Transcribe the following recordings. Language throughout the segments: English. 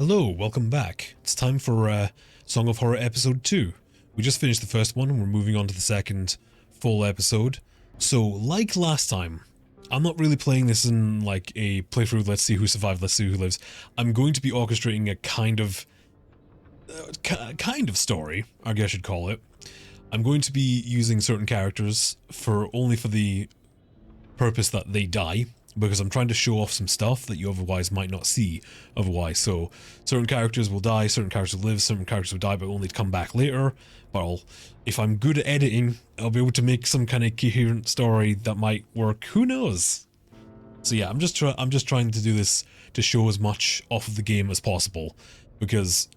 Hello, welcome back. It's time for Song of Horror episode 2. We just finished the first one and we're moving on to the second full episode. So, like last time, I'm not really playing this in like a playthrough, let's see who survived, let's see who lives. I'm going to be orchestrating a kind of story, I guess you'd call it. I'm going to be using certain characters only for the purpose that they die, because I'm trying to show off some stuff that you otherwise might not see otherwise. So certain characters will die, certain characters will live, certain characters will die but only come back later. But if I'm good at editing, I'll be able to make some kind of coherent story that might work. Who knows? So yeah, I'm just trying to do this to show as much off of the game as possible, because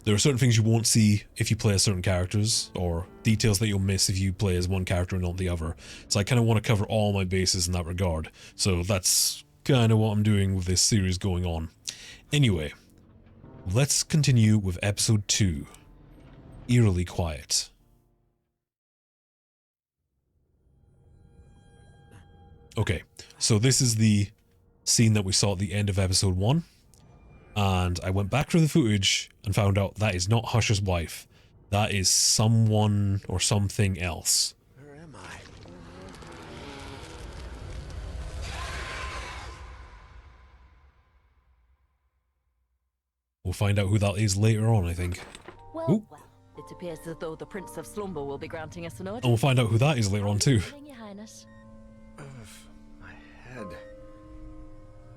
there are certain things you won't see if you play as certain characters, or details that you'll miss if you play as one character and not the other. So I kind of want to cover all my bases in that regard. So that's kind of what I'm doing with this series going on. Anyway, let's continue with episode 2, Eerily Quiet. Okay, so this is the scene that we saw at the end of episode 1. And I went back through the footage and found out that is not Husher's wife. That is someone or something else. Where am I? We'll find out who that is later on, I think. Well, it appears as though the Prince of Slumber will be granting us an order. And we'll find out who that is later on too. Your Highness.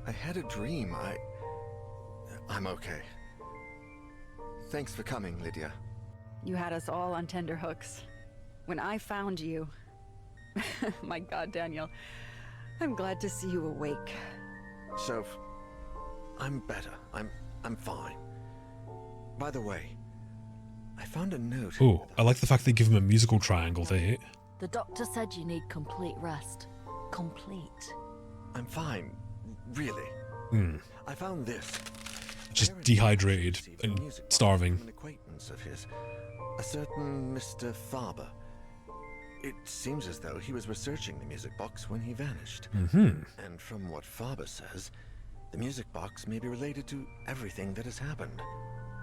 I had a dream. I'm okay. Thanks for coming, Lydia. You had us all on tenterhooks. When I found you... My God, Daniel. I'm glad to see you awake. So, I'm better. I'm fine. By the way, I found a note. Oh, I like the fact they give him a musical triangle to hit. The doctor said you need complete rest. Complete. I'm fine. Really. I found this. Just dehydrated and starving. An acquaintance of his, a certain Mr. Faber. It seems as though he was researching the music box when he vanished. And from what Faber says, the music box may be related to everything that has happened.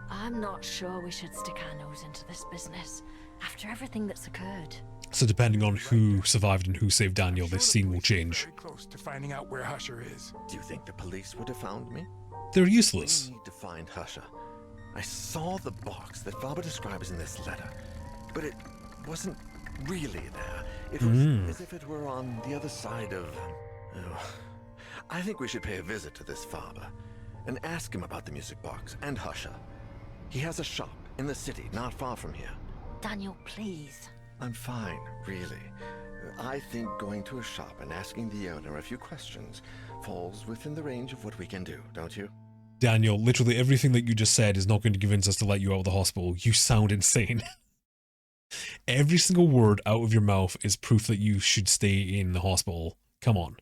I'm not sure we should stick our nose into this business after everything that's occurred. So depending on who survived and who saved Daniel, this scene will change. Very close to finding out where Husher is. Do you think the police would have found me? They're useless. We need to find Husher. I saw the box that Faber describes in this letter, but it wasn't really there. It was as if it were on the other side of... Oh. I think we should pay a visit to this Faber and ask him about the music box and Husher. He has a shop in the city not far from here. Daniel, please. I'm fine, really. I think going to a shop and asking the owner a few questions falls within the range of what we can do, don't you? Daniel, literally everything that you just said is not going to convince us to let you out of the hospital. You sound insane. Every single word out of your mouth is proof that you should stay in the hospital. Come on.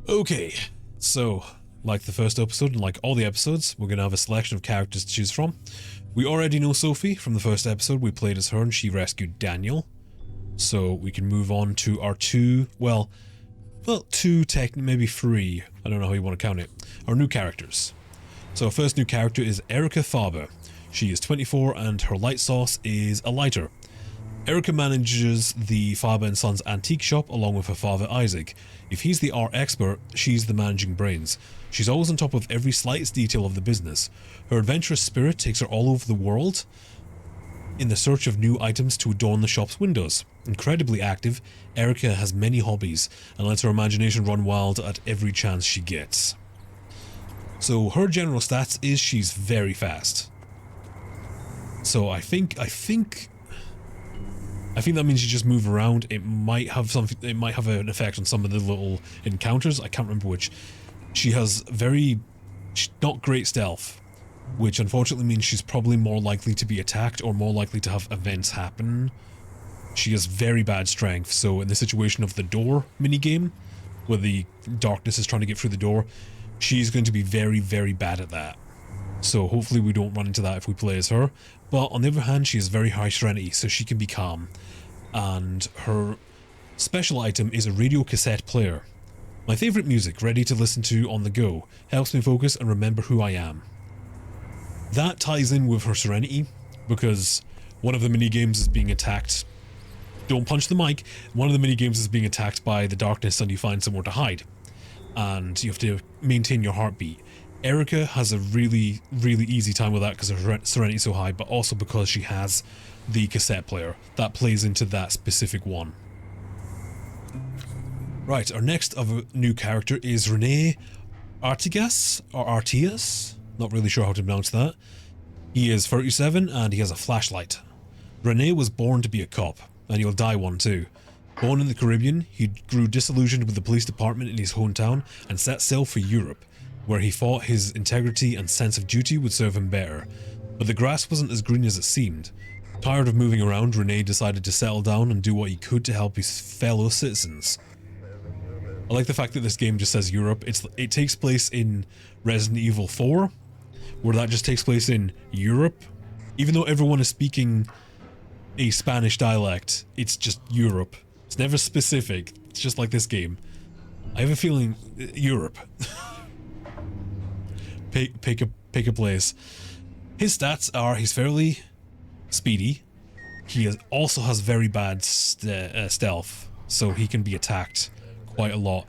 Okay, so, like the first episode and like all the episodes, we're going to have a selection of characters to choose from. We already know Sophie from the first episode. We played as her and she rescued Daniel. So we can move on to our two, maybe three, I don't know how you want to count it, our new characters. So our first new character is Erica Faber. She is 24 and her light source is a lighter. Erica manages the Faber & Sons antique shop along with her father Isaac. If he's the art expert, she's the managing brains. She's always on top of every slightest detail of the business. Her adventurous spirit takes her all over the world in the search of new items to adorn the shop's windows. Incredibly active, Erica has many hobbies and lets her imagination run wild at every chance she gets. So her general stats is she's very fast. So I think that means you just move around. It might have an effect on some of the little encounters. I can't remember which. She has not great stealth, which unfortunately means she's probably more likely to be attacked or more likely to have events happen. She has very bad strength, so in the situation of the door minigame, where the darkness is trying to get through the door, she's going to be very, very bad at that. So hopefully we don't run into that if we play as her. But on the other hand, she has very high serenity, so she can be calm. And her special item is a radio cassette player. My favourite music, ready to listen to on the go, helps me focus and remember who I am. That ties in with her Serenity, because one of the mini games is being attacked. Don't punch the mic. One of the mini games is being attacked by the darkness, and you find somewhere to hide, and you have to maintain your heartbeat. Erica has a really, really easy time with that because her Serenity is so high, but also because she has the cassette player that plays into that specific one. Right, our next of a new character is Rene Artigas, or Artias, not really sure how to pronounce that. He is 37 and he has a flashlight. Rene was born to be a cop, and he'll die one too. Born in the Caribbean, he grew disillusioned with the police department in his hometown and set sail for Europe, where he thought his integrity and sense of duty would serve him better. But the grass wasn't as green as it seemed. Tired of moving around, Rene decided to settle down and do what he could to help his fellow citizens. I like the fact that this game just says Europe. It takes place in Resident Evil 4, where that just takes place in Europe. Even though everyone is speaking a Spanish dialect, it's just Europe. It's never specific. It's just like this game. I have a feeling Europe. Pick a place. His stats are he's fairly speedy. He also has very bad stealth, so he can be attacked quite a lot.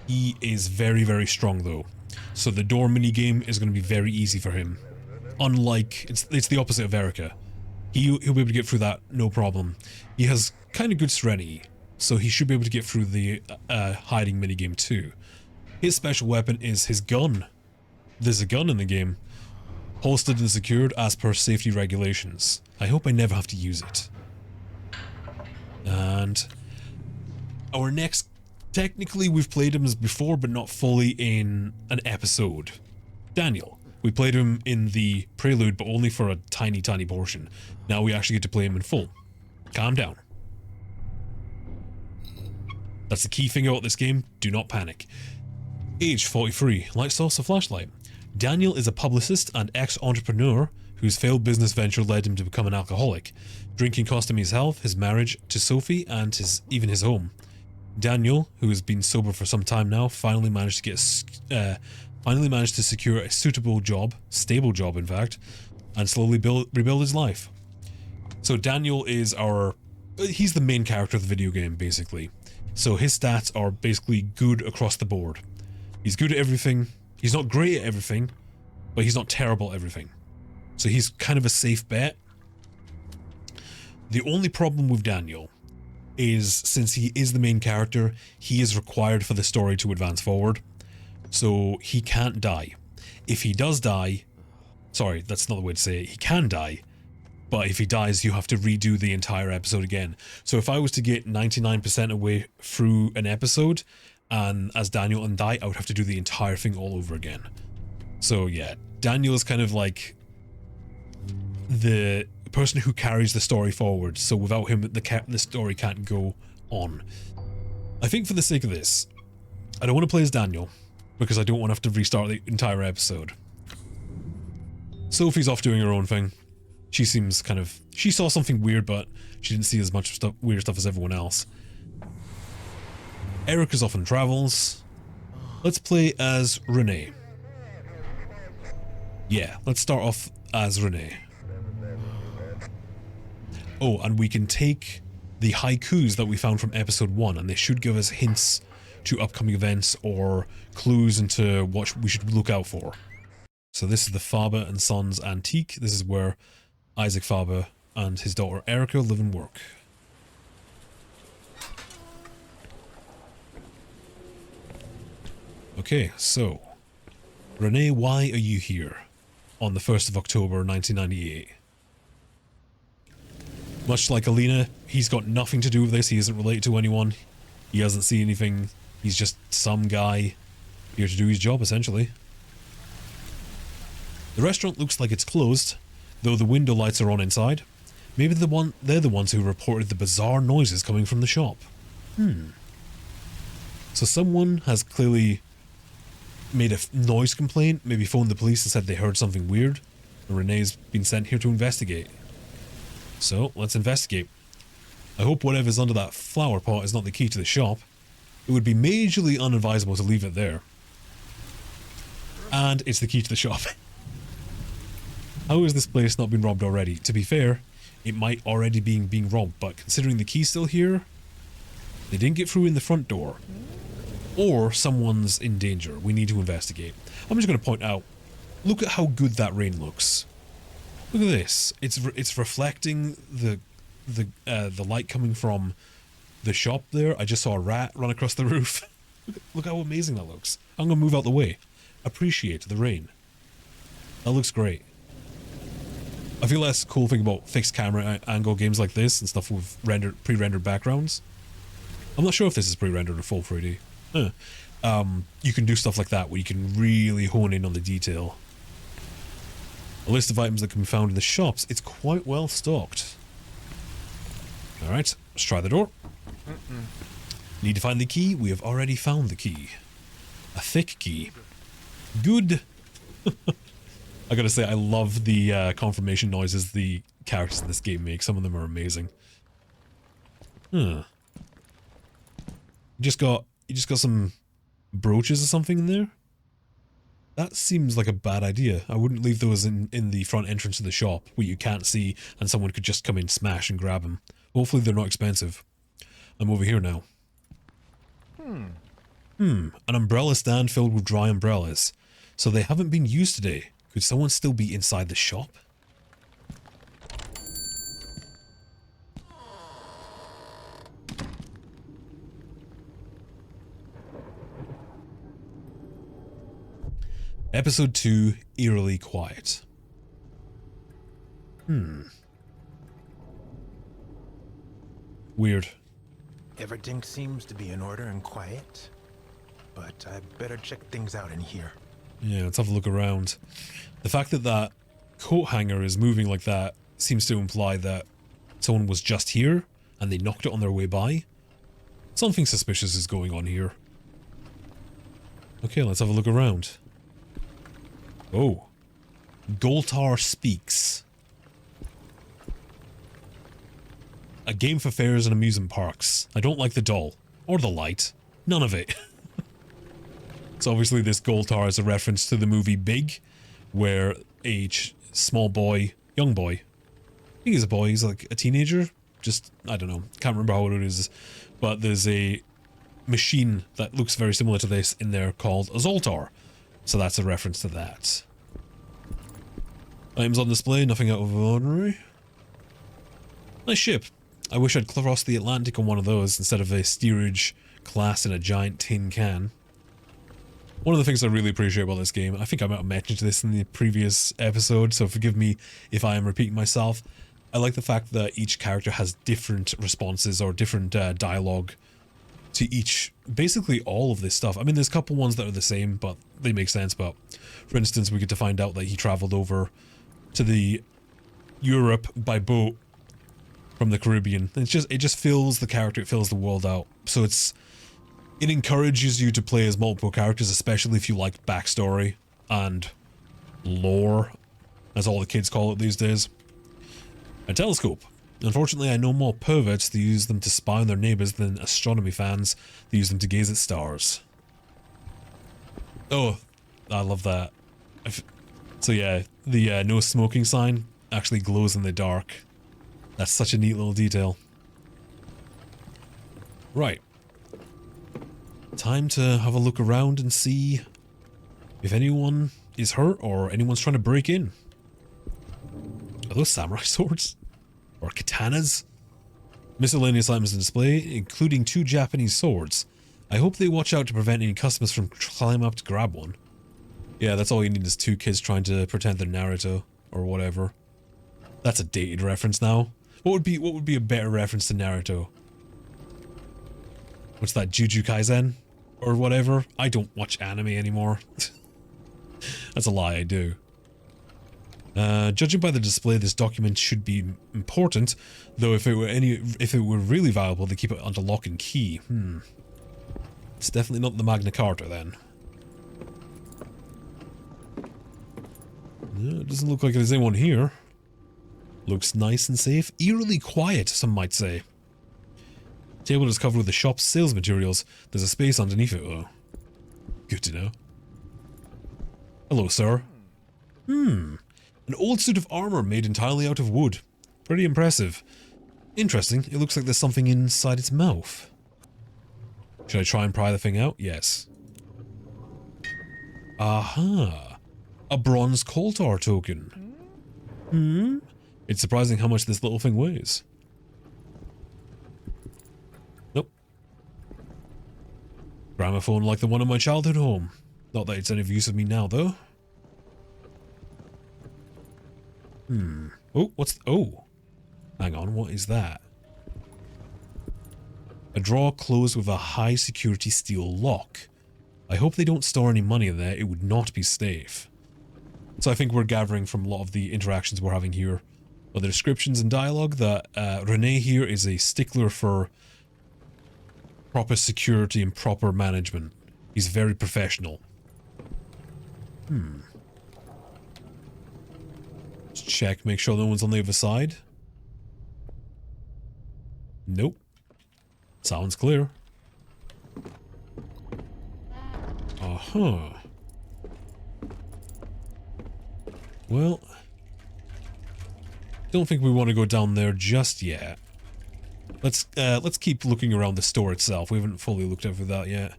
He is very, very strong though, so the door minigame is going to be very easy for him. Unlike, it's the opposite of Erica. He'll be able to get through that no problem. He has kind of good Serenity, so he should be able to get through the hiding minigame too. His special weapon is his gun. There's a gun in the game, holstered and secured as per safety regulations. I hope I never have to use it. And our next, technically we've played him as before, but not fully in an episode. Daniel. We played him in the prelude, but only for a tiny, tiny portion. Now we actually get to play him in full. Calm down. That's the key thing about this game. Do not panic. Age 43. Light source of flashlight. Daniel is a publicist and ex-entrepreneur whose failed business venture led him to become an alcoholic. Drinking cost him his health, his marriage to Sophie, and even his home. Daniel, who has been sober for some time now, finally managed to secure a suitable job, stable job in fact, and slowly rebuild his life. So Daniel is he's the main character of the video game basically. So his stats are basically good across the board. He's good at everything. He's not great at everything, but he's not terrible at everything. So he's kind of a safe bet. The only problem with Daniel is, since he is the main character, he is required for the story to advance forward. So he can't die. If he does die, sorry, that's not the way to say it. He can die, but if he dies, you have to redo the entire episode again. So if I was to get 99% away through an episode, and as Daniel and die, I would have to do the entire thing all over again. So yeah, Daniel is kind of like the person who carries the story forward. So without him, the story can't go on. I think for the sake of this, I don't want to play as Daniel, because I don't want to have to restart the entire episode. Sophie's off doing her own thing. She seems she saw something weird, but she didn't see as much weird stuff as everyone else. Erica's off on travels. Let's play as Rene. Yeah, let's start off as Rene. Oh, and we can take the haikus that we found from episode 1, and they should give us hints to upcoming events or clues into what we should look out for. So this is the Faber and Sons Antique. This is where Isaac Faber and his daughter Erica live and work. Okay, so Rene, why are you here on the 1st of October 1998? Much like Alina, he's got nothing to do with this. He isn't related to anyone. He hasn't seen anything. He's just some guy here to do his job, essentially. The restaurant looks like it's closed, though the window lights are on inside. Maybe they're the ones who reported the bizarre noises coming from the shop. So someone has clearly made a noise complaint, maybe phoned the police and said they heard something weird, and Rene's been sent here to investigate. So, let's investigate. I hope whatever's under that flower pot is not the key to the shop. It would be majorly unadvisable to leave it there. And it's the key to the shop. How has this place not been robbed already? To be fair, it might already be being robbed, but considering the key's still here, they didn't get through in the front door. Or someone's in danger. We need to investigate. I'm just going to point out, look at how good that rain looks. Look at this. It's reflecting the light coming from the shop there. I just saw a rat run across the roof. Look how amazing that looks. I'm going to move out the way. Appreciate the rain. That looks great. I feel that's the cool thing about fixed camera angle games like this and stuff with pre-rendered backgrounds. I'm not sure if this is pre-rendered or full 3D. You can do stuff like that where you can really hone in on the detail. A list of items that can be found in the shops. It's quite well stocked. Alright, let's try the door. Need to find the key. We have already found the key. A thick key. Good. I gotta say, I love the confirmation noises the characters in this game make. Some of them are amazing. Huh. You just got some brooches or something in there? That seems like a bad idea. I wouldn't leave those in the front entrance of the shop where you can't see and someone could just come in, smash and grab them. Hopefully they're not expensive. I'm over here now. An umbrella stand filled with dry umbrellas. So they haven't been used today. Could someone still be inside the shop? Episode 2, Eerily Quiet. Weird. Everything seems to be in order and quiet, but I better check things out in here. Yeah, let's have a look around. The fact that that coat hanger is moving like that seems to imply that someone was just here and they knocked it on their way by. Something suspicious is going on here. Okay, let's have a look around. Oh. Goltar Speaks. A game for fairs and amusement parks. I don't like the doll. Or the light. None of it. So obviously this Goltar is a reference to the movie Big, where a small boy, young boy, I think he's a boy, he's like a teenager, just, I don't know, can't remember how old it is, but there's a machine that looks very similar to this in there called a Zoltar, so that's a reference to that. Items on display, nothing out of the ordinary. Nice ship. I wish I'd crossed the Atlantic on one of those instead of a steerage class in a giant tin can. One of the things I really appreciate about this game, I think I might have mentioned this in the previous episode, so forgive me if I am repeating myself. I like the fact that each character has different responses or different dialogue to each, basically all of this stuff. I mean, there's a couple ones that are the same, but they make sense. But for instance, we get to find out that he traveled over to the Europe by boat from the Caribbean. It just fills the character, it fills the world out. So it encourages you to play as multiple characters, especially if you like backstory and lore, as all the kids call it these days. A telescope. Unfortunately, I know more perverts that use them to spy on their neighbors than astronomy fans that use them to gaze at stars. Oh, I love that. So yeah, the no smoking sign actually glows in the dark. That's such a neat little detail. Right. Time to have a look around and see if anyone is hurt or anyone's trying to break in. Are those samurai swords? Or katanas? Miscellaneous items on display, including 2 Japanese swords. I hope they watch out to prevent any customers from climbing up to grab one. Yeah, that's all you need is 2 kids trying to pretend they're Naruto or whatever. That's a dated reference now. What would be a better reference to Naruto? What's that, Jujutsu Kaisen? Or whatever? I don't watch anime anymore. That's a lie, I do. Judging by the display, this document should be important, though if it were really valuable, they keep it under lock and key. It's definitely not the Magna Carta then. No, it doesn't look like there's anyone here. Looks nice and safe. Eerily quiet, some might say. Table is covered with the shop's sales materials. There's a space underneath it, though. Good to know. Hello, sir. An old suit of armor made entirely out of wood. Pretty impressive. Interesting, it looks like there's something inside its mouth. Should I try and pry the thing out? Yes. Aha! A bronze Koltar token. Hmm? It's surprising how much this little thing weighs. Nope. Gramophone like the one in my childhood home. Not that it's any of use of me now, though. Oh, what's... Oh. Hang on, what is that? A drawer closed with a high security steel lock. I hope they don't store any money in there, it would not be safe. So I think we're gathering from a lot of the interactions we're having here, or the descriptions and dialogue, that Rene here is a stickler for proper security and proper management. He's very professional. Let's check, make sure no one's on the other side. Nope. Sounds clear. Uh-huh. Well, don't think we want to go down there just yet. Let's keep looking around the store itself. We haven't fully looked over that yet.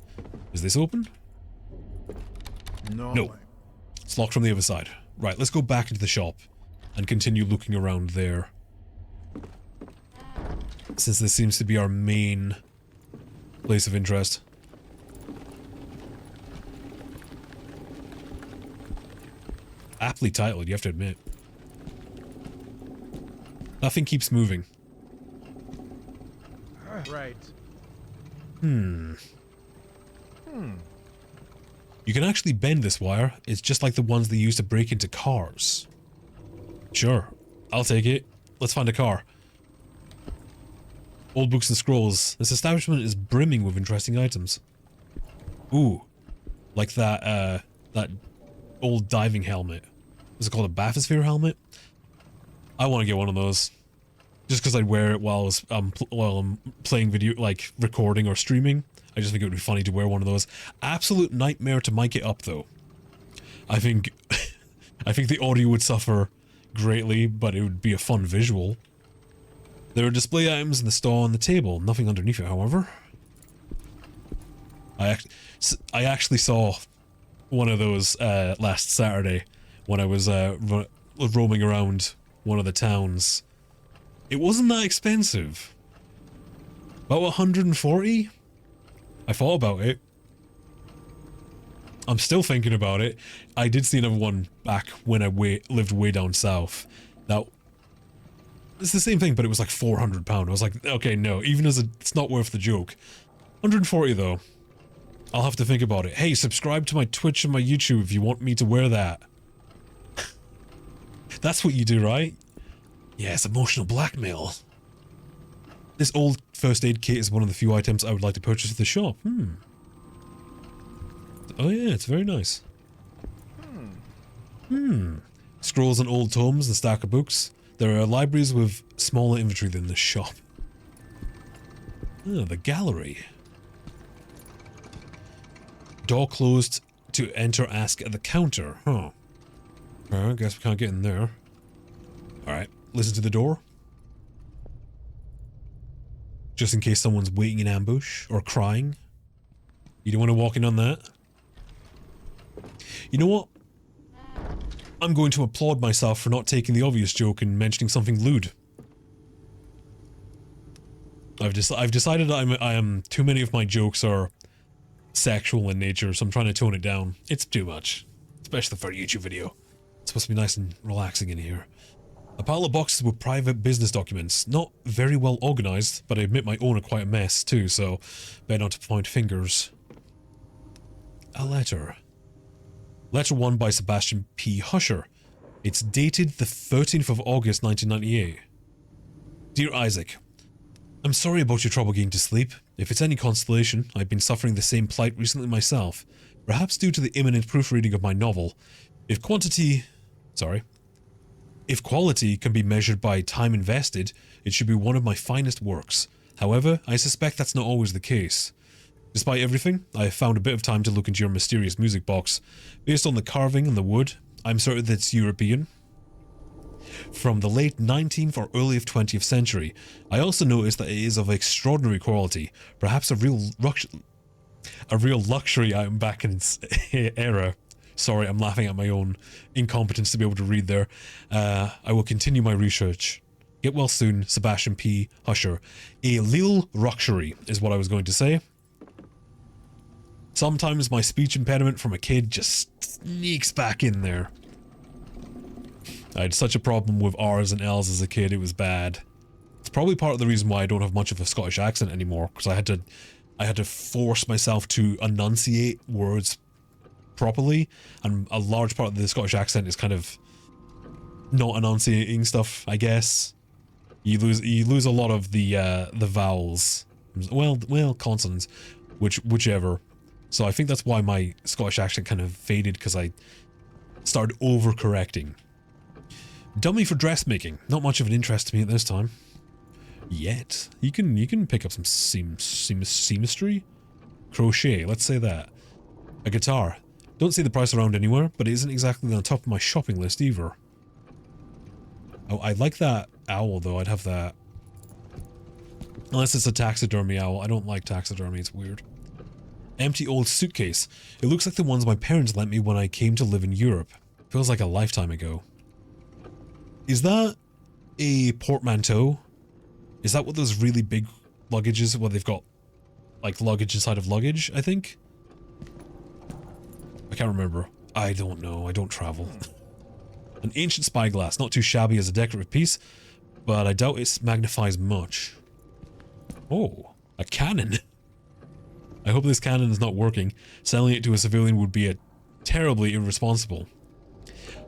Is this open? No. It's locked from the other side. Right, let's go back into the shop and continue looking around there. Since this seems to be our main place of interest. Aptly titled, you have to admit. Nothing keeps moving. Right. You can actually bend this wire. It's just like the ones they use to break into cars. Sure, I'll take it. Let's find a car. Old books and scrolls. This establishment is brimming with interesting items. Ooh. Like that old diving helmet. Is it called a bathysphere helmet? I want to get one of those. Just because I'd wear it while I'm playing video, like recording or streaming. I just think it would be funny to wear one of those. Absolute nightmare to mic it up though. I think the audio would suffer greatly, but it would be a fun visual. There are display items in the store on the table, nothing underneath it, however. I actually saw one of those last Saturday when I was roaming around one of the towns. It wasn't that expensive. About 140? I thought about it. I'm still thinking about it. I did see another one back when I lived way down south. Now, it's the same thing, but it was like £400. I was like, okay, no, even as it's not worth the joke. 140 though. I'll have to think about it. Hey, subscribe to my Twitch and my YouTube if you want me to wear that. That's what you do, right? Yes, emotional blackmail. This old first aid kit is one of the few items I would like to purchase at the shop. Oh yeah, it's very nice. Scrolls and old tomes and stack of books. There are libraries with smaller inventory than the shop. Oh, the gallery. Door closed to enter, ask at the counter. Huh. I guess we can't get in there. Alright, listen to the door. Just in case someone's waiting in ambush or crying. You don't want to walk in on that? You know what? I'm going to applaud myself for not taking the obvious joke and mentioning something lewd. I've decided I am too many of my jokes are sexual in nature, so I'm trying to tone it down. It's too much, especially for a YouTube video. It's supposed to be nice and relaxing in here. A pile of boxes with private business documents. Not very well organized, but I admit my own are quite a mess too, so better not to point fingers. A letter. Letter 1 by Sebastian P. Husher. It's dated the 13th of August 1998. Dear Isaac, I'm sorry about your trouble getting to sleep. If it's any consolation, I've been suffering the same plight recently myself, perhaps due to the imminent proofreading of my novel. If quality can be measured by time invested, it should be one of my finest works. However, I suspect that's not always the case. Despite everything, I have found a bit of time to look into your mysterious music box. Based on the carving and the wood, I'm certain that it's European. from the late 19th or early 20th century. I also noticed that it is of extraordinary quality, perhaps a real luxury item back in its era. Sorry, I'm laughing at my own incompetence to be able to read there. I will continue my research. Get well soon, Sebastian P. Husher. A lil luxury is what I was going to say. Sometimes my speech impediment from a kid just sneaks back in there. I had such a problem with R's and L's as a kid, it was bad. It's probably part of the reason why I don't have much of a Scottish accent anymore, because I had to force myself to enunciate words properly, and a large part of the Scottish accent is kind of not enunciating stuff, I guess. You lose a lot of the vowels. Well, consonants, whichever. So I think that's why my Scottish accent kind of faded, because I started overcorrecting. Dummy for dressmaking. Not much of an interest to me at this time. Yet. You can pick up some seamistry? Crochet, let's say that. A guitar. Don't see the price around anywhere, but it isn't exactly on the top of my shopping list either. Oh, I like that owl though, I'd have that. Unless it's a taxidermy owl. I don't like taxidermy, it's weird. Empty old suitcase. It looks like the ones my parents lent me when I came to live in Europe. Feels like a lifetime ago. Is that a portmanteau? Is that what those really big luggage is? Where they've got like luggage inside of luggage, I think? I can't remember. I don't know. I don't travel. An ancient spyglass. Not too shabby as a decorative piece, but I doubt it magnifies much. Oh, a cannon. I hope this cannon is not working. Selling it to a civilian would be terribly irresponsible.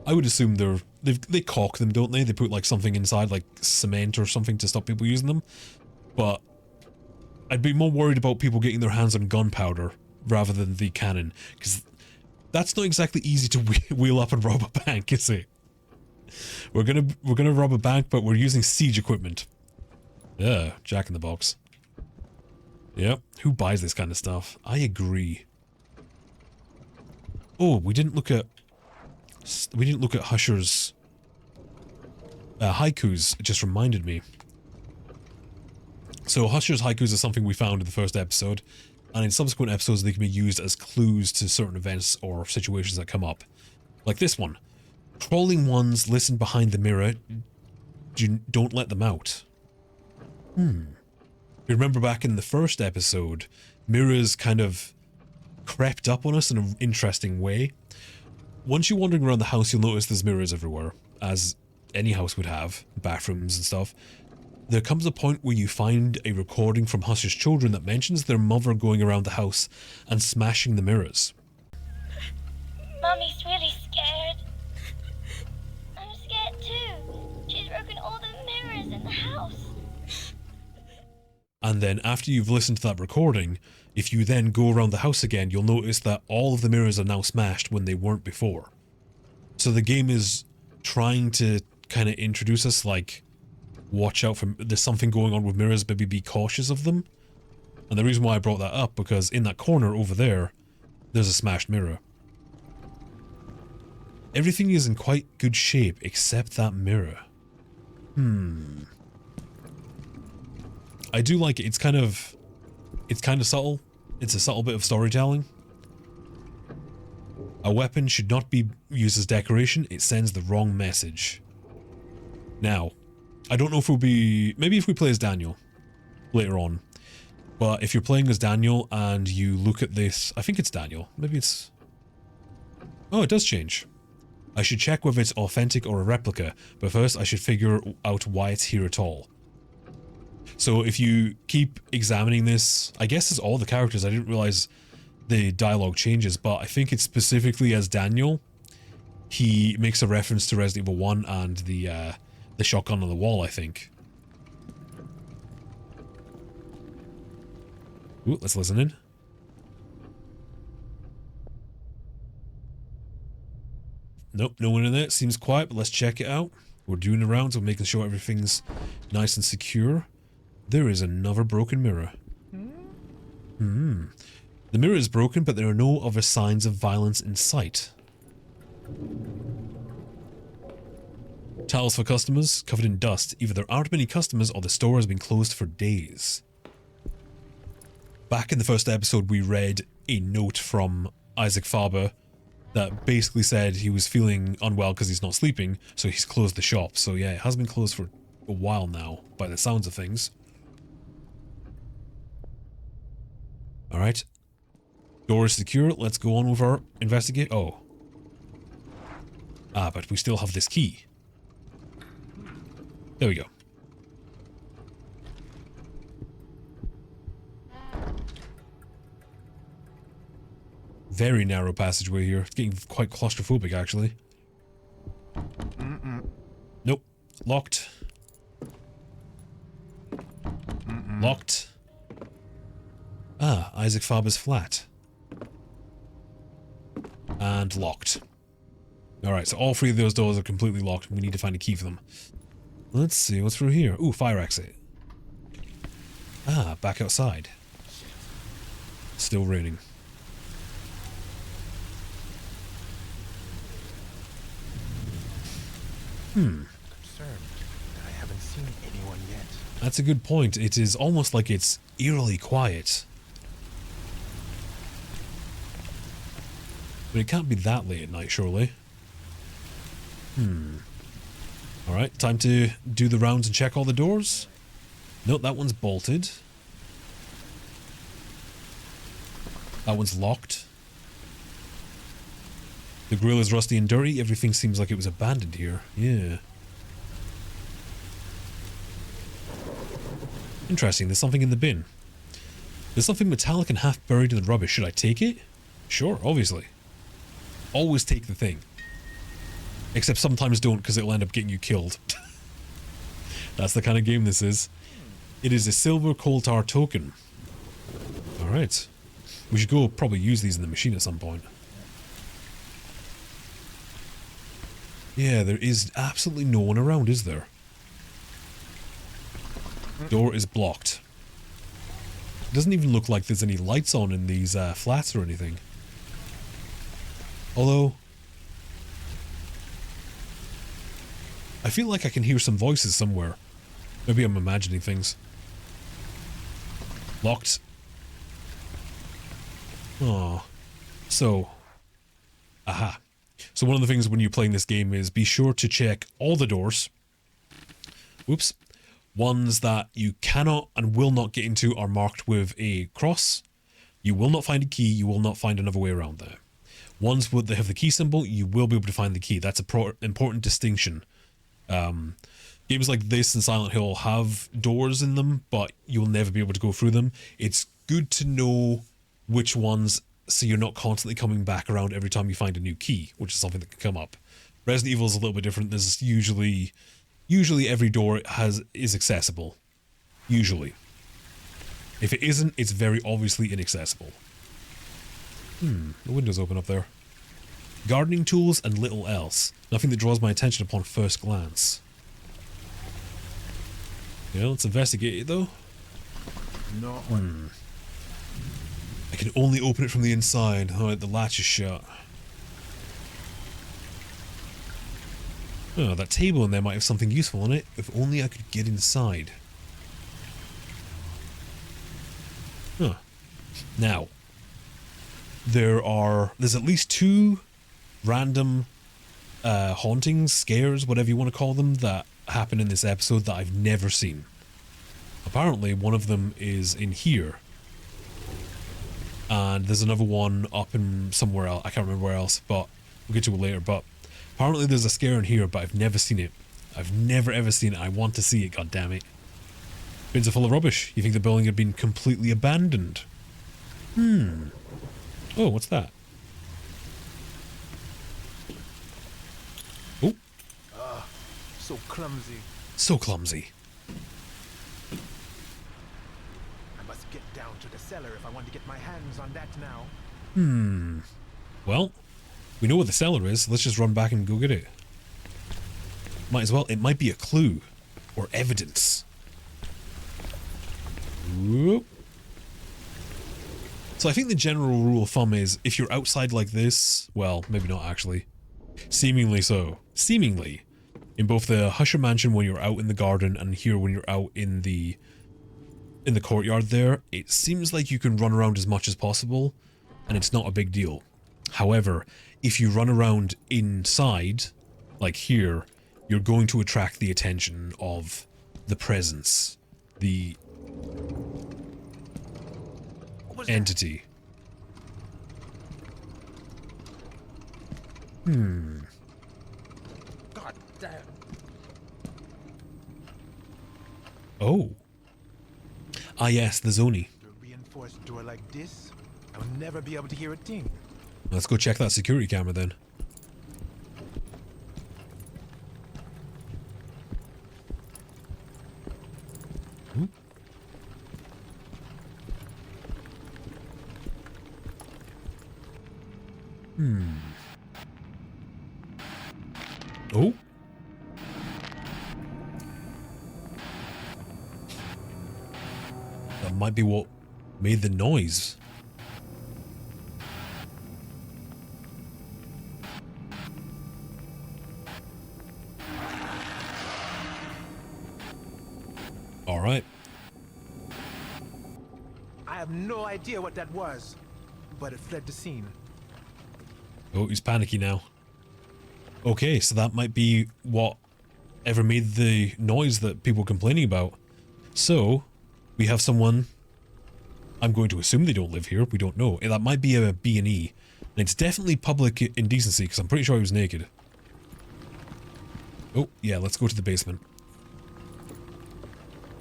I would assume they caulk them, don't they? They put like something inside, like cement or something, to stop people using them. But I'd be more worried about people getting their hands on gunpowder rather than the cannon, because that's not exactly easy to wheel up and rob a bank, is it? We're gonna rob a bank, but we're using siege equipment. Yeah, Jack in the Box. Yep. Who buys this kind of stuff? I agree. Oh, we didn't look at Husher's haikus. It just reminded me. So Husher's haikus are something we found in the first episode, and in subsequent episodes they can be used as clues to certain events or situations that come up. Like this one. Crawling ones listen behind the mirror. Don't let them out. You remember back in the first episode, mirrors kind of crept up on us in an interesting way. Once you're wandering around the house, you'll notice there's mirrors everywhere, as any house would have, bathrooms and stuff. There comes a point where you find a recording from Husher's children that mentions their mother going around the house and smashing the mirrors. Mummy's really scared. I'm scared too. She's broken all the mirrors in the house. And then after you've listened to that recording, if you then go around the house again, you'll notice that all of the mirrors are now smashed when they weren't before. So the game is trying to kind of introduce us, like, watch out for, there's something going on with mirrors, maybe be cautious of them. And the reason why I brought that up, because in that corner over there, there's a smashed mirror. Everything is in quite good shape except that mirror. I do like it. It's kind of subtle. It's a subtle bit of storytelling. A weapon should not be used as decoration. It sends the wrong message. Now, I don't know if we'll be... Maybe if we play as Daniel later on. But if you're playing as Daniel and you look at this... I think it's Daniel. Maybe it's... Oh, it does change. I should check whether it's authentic or a replica, but first I should figure out why it's here at all. So if you keep examining this, I guess it's all the characters. I didn't realize the dialogue changes, but I think it's specifically as Daniel. He makes a reference to Resident Evil 1 and the shotgun on the wall, I think. Ooh, let's listen in. Nope, no one in there. Seems quiet, but let's check it out. We're doing the rounds. We're making sure everything's nice and secure. There is another broken mirror. The mirror is broken, but there are no other signs of violence in sight. Towels for customers, covered in dust. Either there aren't many customers or the store has been closed for days. Back in the first episode, we read a note from Isaac Faber that basically said he was feeling unwell because he's not sleeping, so he's closed the shop. So yeah, it has been closed for a while now, by the sounds of things. Alright. Door is secure. Let's go on with our investigate. Oh. Ah, but we still have this key. There we go. Very narrow passageway here. It's getting quite claustrophobic, actually. Nope. Locked. Locked. Ah, Isaac Faber's flat. And locked. Alright, so all three of those doors are completely locked. We need to find a key for them. Let's see what's through here. Ooh, fire exit. Ah, back outside. Still raining. Concerned that I haven't seen anyone yet. That's a good point. It is almost like it's eerily quiet. But it can't be that late at night, surely. Alright, time to do the rounds and check all the doors. Nope, that one's bolted. That one's locked. The grill is rusty and dirty. Everything seems like it was abandoned here. Yeah. Interesting, there's something in the bin. There's something metallic and half buried in the rubbish. Should I take it? Sure, obviously. Always take the thing. Except sometimes don't, because it'll end up getting you killed. That's the kind of game this is. It is a silver coal tar token. Alright. We should go probably use these in the machine at some point. Yeah, there is absolutely no one around, is there? Door is blocked. It doesn't even look like there's any lights on in these flats or anything. Although, I feel like I can hear some voices somewhere. Maybe I'm imagining things. Locked. Oh. So. Aha. So one of the things when you're playing this game is be sure to check all the doors. Whoops. Ones that you cannot and will not get into are marked with a cross. You will not find a key. You will not find another way around there. Ones that have the key symbol, you will be able to find the key. That's an important distinction. Games like this and Silent Hill have doors in them, but you'll never be able to go through them. It's good to know which ones, so you're not constantly coming back around every time you find a new key, which is something that can come up. Resident Evil is a little bit different. There's usually every door is accessible. Usually. If it isn't, it's very obviously inaccessible. The window's open up there. Gardening tools and little else. Nothing that draws my attention upon first glance. Yeah, let's investigate it though. No one. I can only open it from the inside. Alright, the latch is shut. Oh, that table in there might have something useful on it. If only I could get inside. Huh. Now. There's at least 2 random hauntings, scares, whatever you want to call them, that happen in this episode that I've never seen. Apparently, one of them is in here. And there's another one up in somewhere else. I can't remember where else, but we'll get to it later. But apparently there's a scare in here, but I've never seen it. I've never ever seen it. I want to see it, goddammit. Bins are full of rubbish. You think the building had been completely abandoned? Oh, what's that? Oh. So clumsy. So clumsy. I must get down to the cellar if I want to get my hands on that now. Well, we know what the cellar is. Let's just run back and go get it. Might as well. It might be a clue. Or evidence. Whoop. So I think the general rule of thumb is if you're outside like this, well, maybe not actually. Seemingly so. Seemingly. In both the Husher Mansion when you're out in the garden and here when you're out in the courtyard there, it seems like you can run around as much as possible and it's not a big deal. However, if you run around inside, like here, you're going to attract the attention of the presence, the entity. God damn. Oh. Ah yes, the Zoni. A reinforced door like this, I'll never be able to hear a thing. Let's go check that security camera then. Oh. That might be what made the noise. All right. I have no idea what that was, but it fled the scene. Oh, he's panicky now. Okay, so that might be what ever made the noise that people were complaining about. So, we have someone... I'm going to assume they don't live here. We don't know. That might be a B&E. And it's definitely public indecency, because I'm pretty sure he was naked. Oh, yeah, let's go to the basement.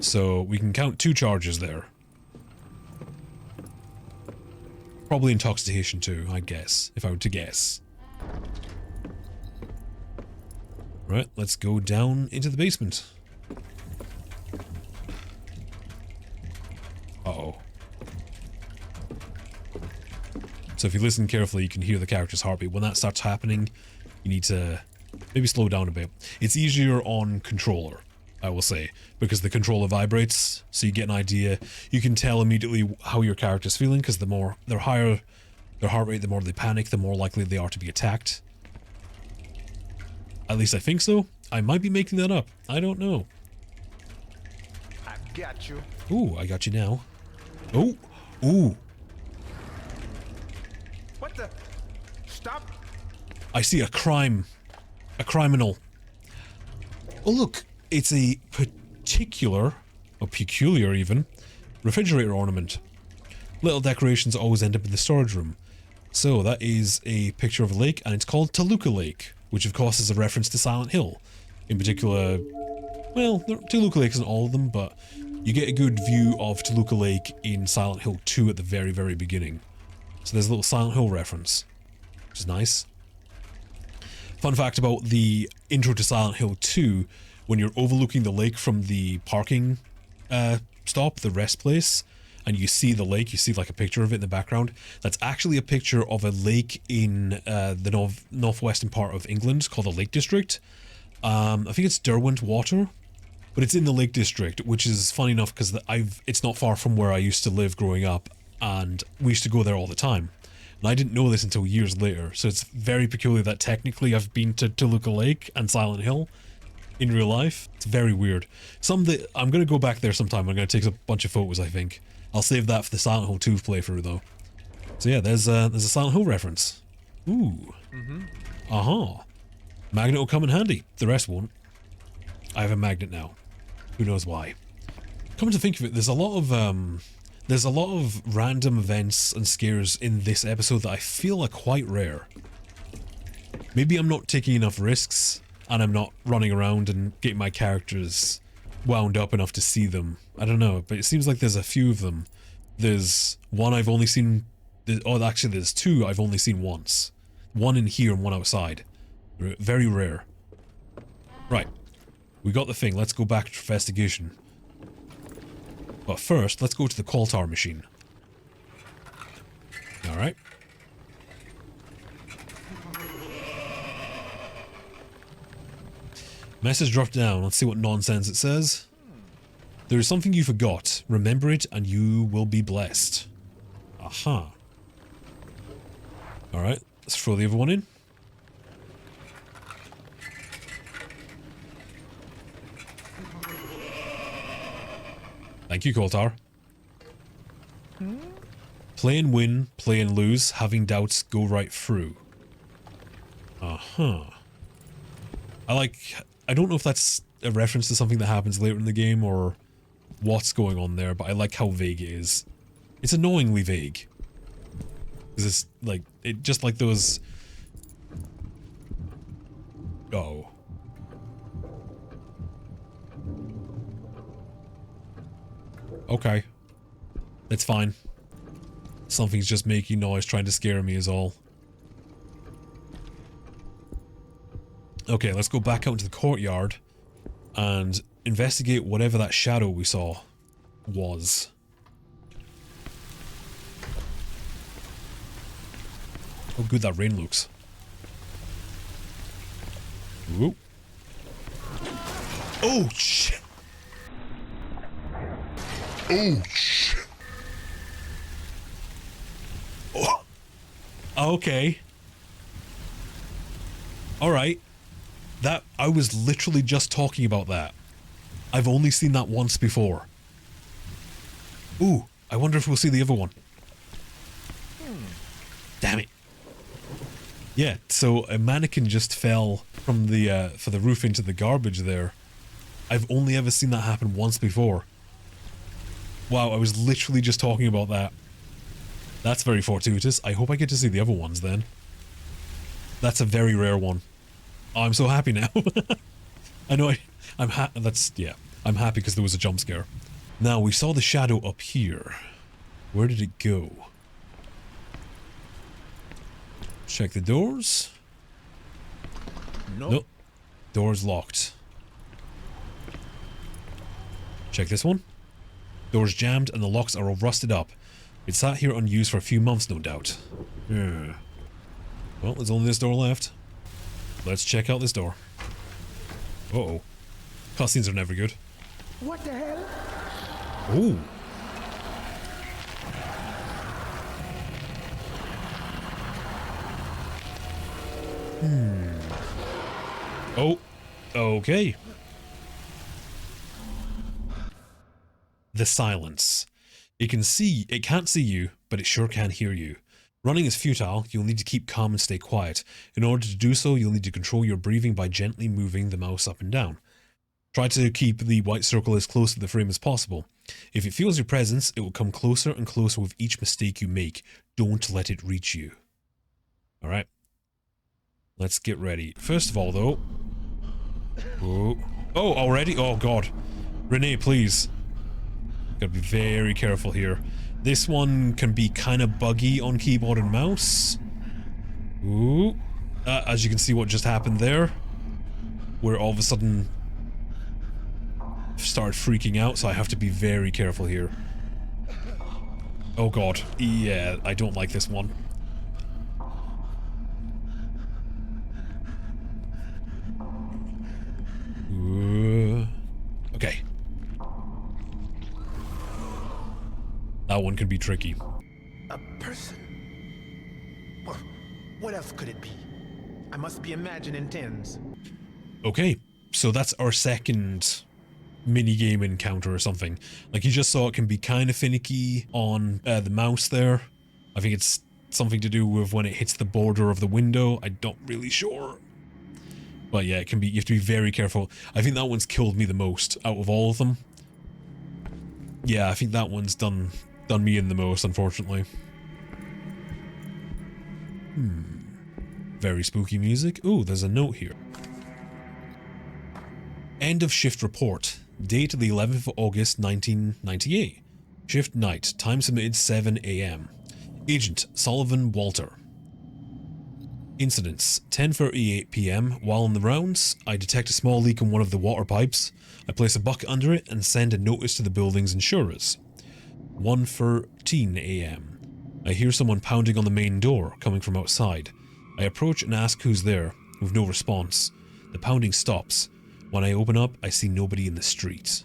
So, we can count 2 charges there. Probably intoxication too, I guess, if I were to guess. Right, let's go down into the basement. Uh-oh. So if you listen carefully, you can hear the character's heartbeat. When that starts happening, you need to maybe slow down a bit. It's easier on controller, I will say, because the controller vibrates, so you get an idea. You can tell immediately how your character's feeling, because the more they're higher their heart rate, the more they panic, the more likely they are to be attacked. At least I think so. I might be making that up. I don't know. I got you. Ooh, I got you now. Oh, ooh. What the? Stop. I see a crime. A criminal. Oh, look. It's a particular, or peculiar even, refrigerator ornament. Little decorations always end up in the storage room. So that is a picture of a lake, and it's called Toluca Lake, which of course is a reference to Silent Hill. In particular, well, Toluca Lake isn't all of them, but you get a good view of Toluca Lake in Silent Hill 2 at the very, very beginning. So there's a little Silent Hill reference, which is nice. Fun fact about the intro to Silent Hill 2, when you're overlooking the lake from the parking stop, the rest place, and you see the lake, you see like a picture of it in the background, that's actually a picture of a lake in the northwestern part of England called the Lake District. I think it's Derwent Water, but it's in the Lake District, which is funny enough because it's not far from where I used to live growing up, and we used to go there all the time. And I didn't know this until years later, so it's very peculiar that technically I've been to Toluca Lake and Silent Hill in real life. It's very weird. I'm going to go back there sometime. I'm going to take a bunch of photos, I think. I'll save that for the Silent Hill 2 playthrough, though. So yeah, there's a Silent Hill reference. Ooh. Uh-huh. Magnet will come in handy. The rest won't. I have a magnet now. Who knows why. Come to think of it, there's a lot of random events and scares in this episode that I feel are quite rare. Maybe I'm not taking enough risks, and I'm not running around and getting my characters wound up enough to see them. I don't know, but it seems like there's a few of them. There's one I've only seen... Oh, actually, there's 2 I've only seen once. One in here and one outside. Very rare. Right. We got the thing. Let's go back to investigation. But first, let's go to the call tower machine. Alright. Message dropped down. Let's see what nonsense it says. There is something you forgot. Remember it and you will be blessed. Aha. Alright, let's throw the other one in. Thank you, Koltar. Play and win, play and lose. Having doubts, go right through. Uh-huh. I don't know if that's a reference to something that happens later in the game or what's going on there, but I like how vague it is. It's annoyingly vague. Because it's like, just like those... Oh. Okay. It's fine. Something's just making noise trying to scare me is all. Okay, let's go back out into the courtyard and investigate whatever that shadow we saw was. How good that rain looks. Ooh. Oh, shit. Oh, shit. Oh. Okay. Alright. That, I was literally just talking about that. I've only seen that once before. Ooh, I wonder if we'll see the other one. Damn it. Yeah, so a mannequin just fell from the, for the roof into the garbage there. I've only ever seen that happen once before. Wow, I was literally just talking about that. That's very fortuitous. I hope I get to see the other ones then. That's a very rare one. Oh, I'm so happy now. I know I'm happy because there was a jump scare. Now, we saw the shadow up here. Where did it go? Check the doors. Nope. Door's locked. Check this one. Door's jammed and the locks are all rusted up. It sat here unused for a few months, no doubt. Yeah. Well, there's only this door left. Let's check out this door. Uh-oh. Cutscenes are never good. What the hell? Ooh. Oh. Okay. The silence. It can't see you, but it sure can hear you. Running is futile. You'll need to keep calm and stay quiet. In order to do so, you'll need to control your breathing by gently moving the mouse up and down. Try to keep the white circle as close to the frame as possible. If it feels your presence, it will come closer and closer with each mistake you make. Don't let it reach you. Alright. Let's get ready. First of all, though... Oh, already? Oh, God. Renee, please. Gotta be very careful here. This one can be kind of buggy on keyboard and mouse. Ooh. As you can see what just happened there. Where all of a sudden... started freaking out, so I have to be very careful here. Oh god. Yeah, I don't like this one. Ooh. Okay. That one can be tricky. A person? What else could it be? I must be imagining tens. Okay, so that's our second mini-game encounter or something. Like, you just saw it can be kind of finicky on the mouse there. I think it's something to do with when it hits the border of the window. I'm not really sure. But yeah, it can be, you have to be very careful. I think that one's killed me the most out of all of them. Yeah, I think that one's done me in the most, unfortunately. Very spooky music. Ooh, there's a note here. End of shift report. Date the 11th of August 1998. Shift night. Time submitted 7 AM. Agent Sullivan Walter. Incidents. 10:38 PM. While on the rounds, I detect a small leak in one of the water pipes. I place a bucket under it and send a notice to the building's insurers. 1:13 AM. I hear someone pounding on the main door, coming from outside. I approach and ask who's there, with no response. The pounding stops. When I open up, I see nobody in the street.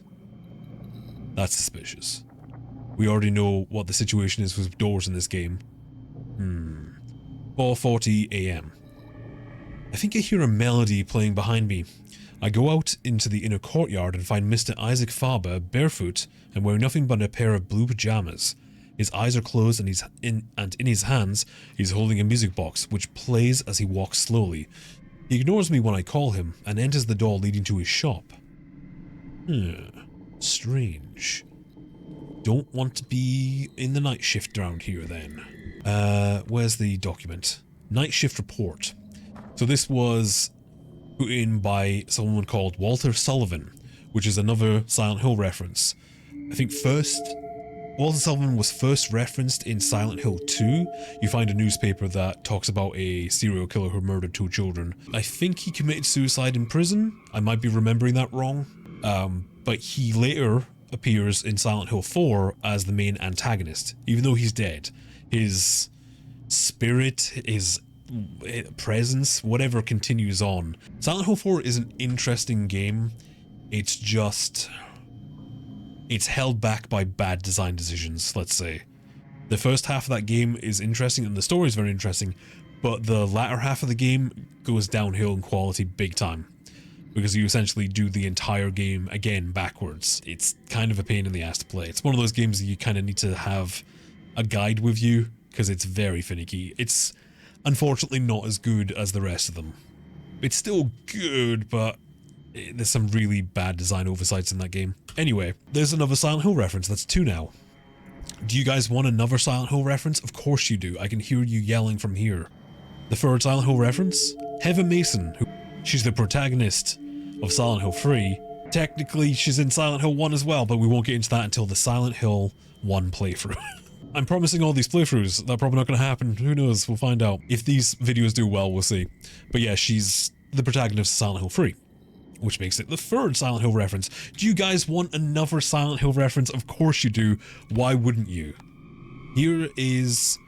That's suspicious. We already know what the situation is with doors in this game. 4:40 AM. I think I hear a melody playing behind me. I go out into the inner courtyard and find Mr. Isaac Faber barefoot and wearing nothing but a pair of blue pajamas. His eyes are closed and in his hands he's holding a music box which plays as he walks slowly. He ignores me when I call him and enters the door leading to his shop. Strange. Don't want to be in the night shift around here then. Where's the document? Night shift report. So this was put in by someone called Walter Sullivan, which is another Silent Hill reference. I think Walter Sullivan was first referenced in Silent Hill 2. You find a newspaper that talks about a serial killer who murdered 2 children. I think he committed suicide in prison. I might be remembering that wrong. But he later appears in Silent Hill 4 as the main antagonist. Even though he's dead, his spirit, his presence, whatever continues on. Silent Hill 4 is an interesting game. It's just... it's held back by bad design decisions, let's say. The first half of that game is interesting and the story is very interesting, but the latter half of the game goes downhill in quality big time. Because you essentially do the entire game again backwards. It's kind of a pain in the ass to play. It's one of those games that you kind of need to have a guide with you, because it's very finicky. It's unfortunately not as good as the rest of them. It's still good, but there's some really bad design oversights in that game. Anyway, there's another Silent Hill reference. That's 2 now. Do you guys want another Silent Hill reference? Of course you do. I can hear you yelling from here. The third Silent Hill reference? Heather Mason, she's the protagonist of Silent Hill 3. Technically, she's in Silent Hill 1 as well, but we won't get into that until the Silent Hill 1 playthrough. I'm promising all these playthroughs. That's probably not going to happen. Who knows? We'll find out. If these videos do well, we'll see. But yeah, she's the protagonist of Silent Hill 3, which makes it the third Silent Hill reference. Do you guys want another Silent Hill reference? Of course you do. Why wouldn't you? Here is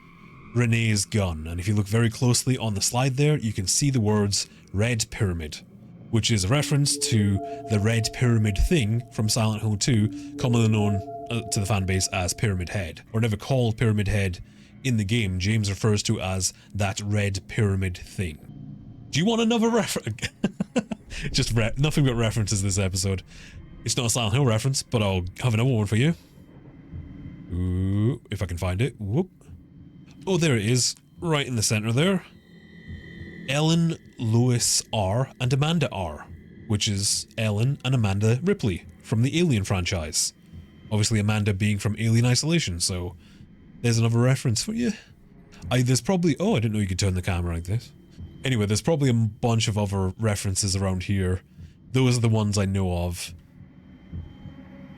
Renee's gun, and if you look very closely on the slide there, you can see the words Red Pyramid, which is a reference to the Red Pyramid thing from Silent Hill 2, commonly known to the fanbase as Pyramid Head, or never called Pyramid Head in the game. James refers to as that Red Pyramid thing. Do you want another reference? Just nothing but references this episode. It's not a Silent Hill reference, but I'll have another one for you. Ooh, if I can find it. Whoop. Oh, there it is, right in the center there. Ellen, Lewis R, and Amanda R, which is Ellen and Amanda Ripley from the Alien franchise. Obviously Amanda being from Alien Isolation, so there's another reference for you. There's probably... oh, I didn't know you could turn the camera like this. Anyway, there's probably a bunch of other references around here. Those are the ones I know of.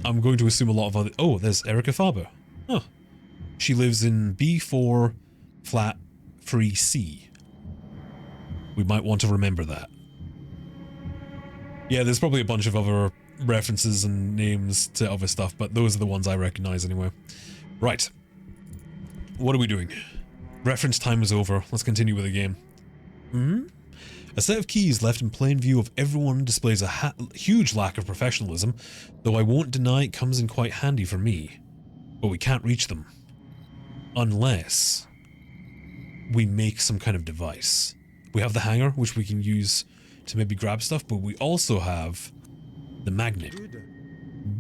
I'm going to assume a lot of other... oh, there's Erica Faber. Huh. She lives in B4 flat 3C. We might want to remember that. Yeah, there's probably a bunch of other references and names to other stuff, but those are the ones I recognize anyway. Right. What are we doing? Reference time is over. Let's continue with the game. A set of keys left in plain view of everyone displays a huge lack of professionalism, though I won't deny it comes in quite handy for me. But we can't reach them. Unless we make some kind of device. We have the hanger, which we can use to maybe grab stuff, but we also have the magnet.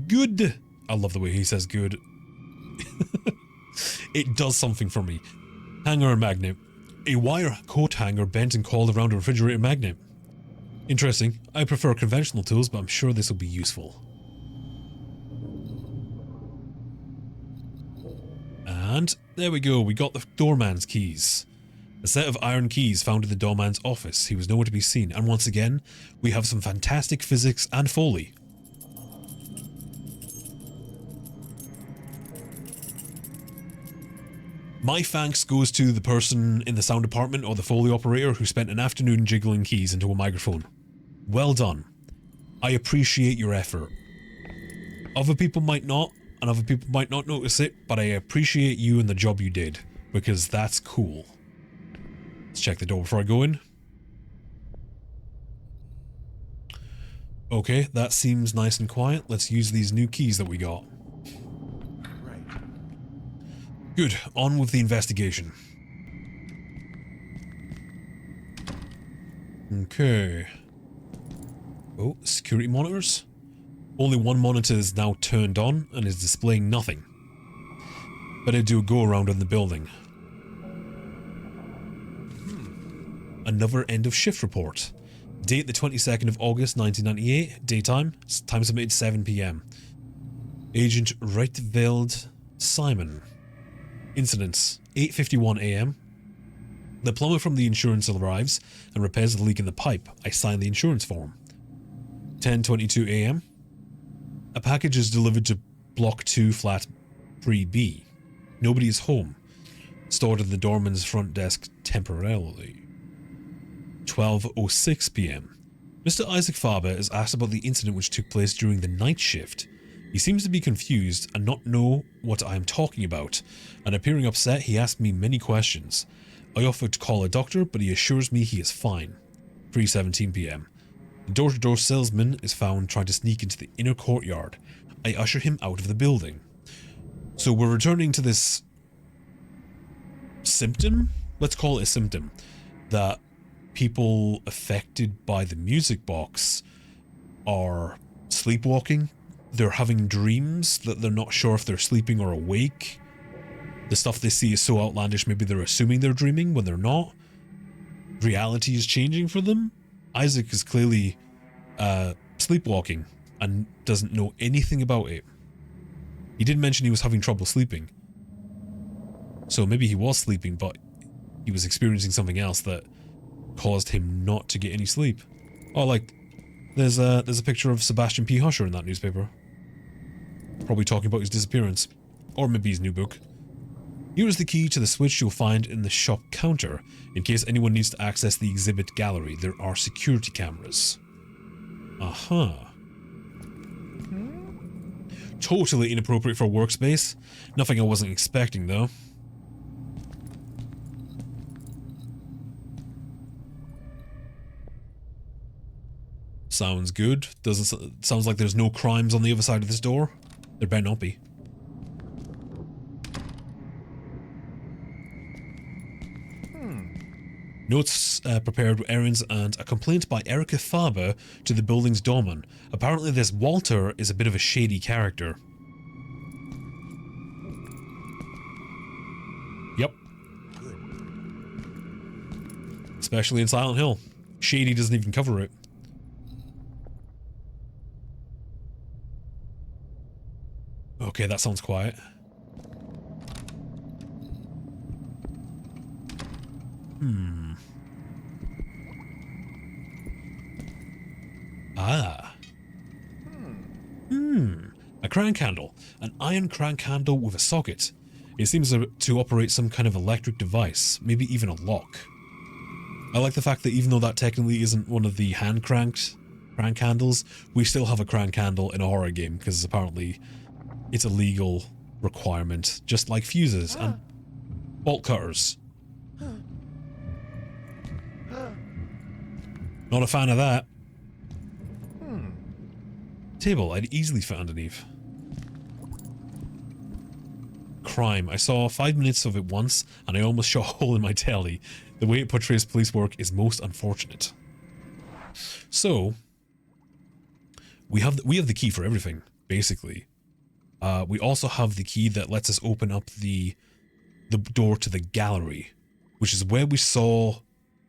Good! I love the way he says good. It does something for me. Hanger and magnet. A wire coat hanger bent and coiled around a refrigerator magnet. Interesting. I prefer conventional tools, but I'm sure this will be useful. And there we go, we got the doorman's keys. A set of iron keys found in the doorman's office. He was nowhere to be seen, and once again, we have some fantastic physics and Foley. My thanks goes to the person in the sound department or the Foley operator who spent an afternoon jiggling keys into a microphone. Well done. I appreciate your effort. Other people might not, and other people might not notice it, but I appreciate you and the job you did, because that's cool. Let's check the door before I go in. Okay, that seems nice and quiet. Let's use these new keys that we got. Good, on with the investigation. Okay. Oh, security monitors. Only one monitor is now turned on and is displaying nothing. Better do a go around in the building. Another end of shift report. Date the 22nd of August 1998. Daytime. Time submitted 7 PM. Agent Reitveld Simon. Incidents 8:51 AM. The plumber from the insurance arrives and repairs the leak in the pipe. I sign the insurance form. 10:22 AM. A package is delivered to Block 2, Flat 3B. Nobody is home. Stored at the doorman's front desk temporarily. 12:06 PM. Mr. Isaac Faber is asked about the incident which took place during the night shift. He seems to be confused and not know what I am talking about, and appearing upset, he asked me many questions. I offered to call a doctor, but he assures me he is fine. 3:17 PM. The door-to-door salesman is found trying to sneak into the inner courtyard. I usher him out of the building. So we're returning to this symptom? Let's call it a symptom. That people affected by the music box are sleepwalking. They're having dreams that they're not sure if they're sleeping or awake. The stuff they see is so outlandish, maybe they're assuming they're dreaming when they're not. Reality is changing for them. Isaac is clearly sleepwalking and doesn't know anything about it. He did mention he was having trouble sleeping. So maybe he was sleeping, but he was experiencing something else that caused him not to get any sleep. Oh, like, there's a picture of Sebastian P. Husher in that newspaper. Probably talking about his disappearance. Or maybe his new book. Here is the key to the switch you'll find in the shop counter. In case anyone needs to access the exhibit gallery, there are security cameras. Aha. Totally inappropriate for a workspace. Nothing I wasn't expecting, though. Sounds good. Sounds like there's no crimes on the other side of this door. There better not be. Notes prepared with errands and a complaint by Erica Faber to the building's doorman. Apparently this Walter is a bit of a shady character. Yep. Especially in Silent Hill. Shady doesn't even cover it. Okay, that sounds quiet. Ah. A crank handle. An iron crank handle with a socket. It seems to operate some kind of electric device, maybe even a lock. I like the fact that even though that technically isn't one of the hand-cranked crank handles, we still have a crank handle in a horror game, because apparently it's a legal requirement, just like fuses and bolt cutters. Not a fan of that. Table I'd easily fit underneath. Crime. I saw 5 minutes of it once, and I almost shot a hole in my telly. The way it portrays police work is most unfortunate. So, we have the key for everything, basically. We also have the key that lets us open up the door to the gallery, which is where we saw